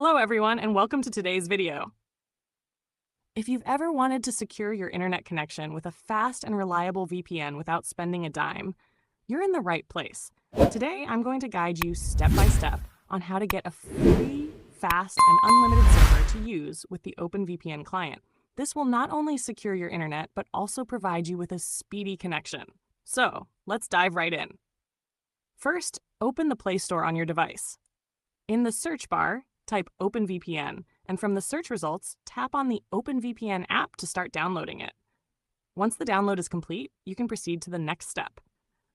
Hello everyone and welcome to today's video. If you've ever wanted to secure your internet connection with a fast and reliable VPN without spending a dime, you're in the right place. Today I'm going to guide you step by step on how to get a free, fast, and unlimited server to use with the OpenVPN client. This will not only secure your internet, but also provide you with a speedy connection. So, let's dive right in. First, open the Play Store on your device. In the search bar, type OpenVPN, and from the search results, tap on the OpenVPN app to start downloading it. Once the download is complete, you can proceed to the next step.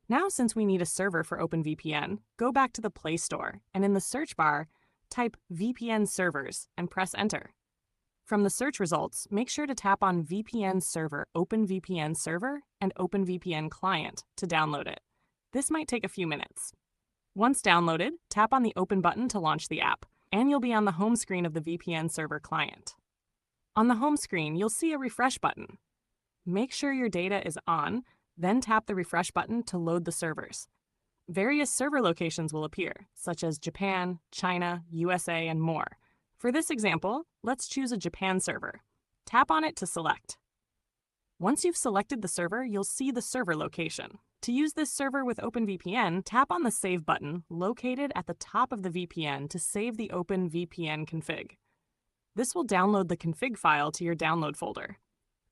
Now, since we need a server for OpenVPN, go back to the Play Store, and in the search bar, type VPN servers and press Enter. From the search results, make sure to tap on VPN server, OpenVPN server, and OpenVPN client to download it. This might take a few minutes. Once downloaded, tap on the Open button to launch the app, and you'll be on the home screen of the VPN server client. On the home screen, you'll see a refresh button. Make sure your data is on, then tap the refresh button to load the servers. Various server locations will appear, such as Japan, China, USA, and more. For this example, let's choose a Japan server. Tap on it to select. Once you've selected the server, you'll see the server location. To use this server with OpenVPN, tap on the Save button located at the top of the VPN to save the OpenVPN config. This will download the config file to your download folder.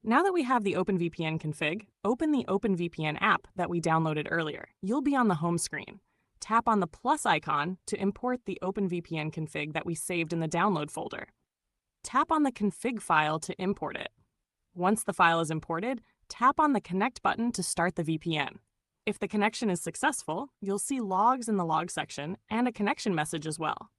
Now that we have the OpenVPN config, open the OpenVPN app that we downloaded earlier. You'll be on the home screen. Tap on the plus icon to import the OpenVPN config that we saved in the download folder. Tap on the config file to import it. Once the file is imported, tap on the Connect button to start the VPN. If the connection is successful, you'll see logs in the log section and a connection message as well.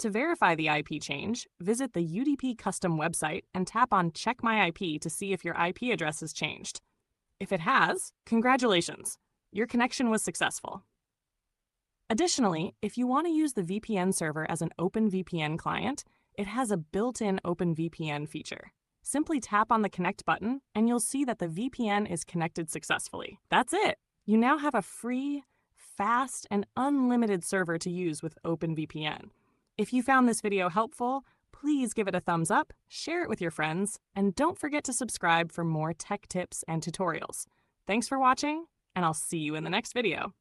To verify the IP change, visit the UDP custom website and tap on Check My IP to see if your IP address has changed. If it has, congratulations! Your connection was successful. Additionally, if you want to use the VPN server as an OpenVPN client, it has a built-in OpenVPN feature. Simply tap on the Connect button and you'll see that the VPN is connected successfully. That's it! You now have a free, fast, and unlimited server to use with OpenVPN. If you found this video helpful, please give it a thumbs up, share it with your friends, and don't forget to subscribe for more tech tips and tutorials. Thanks for watching, and I'll see you in the next video.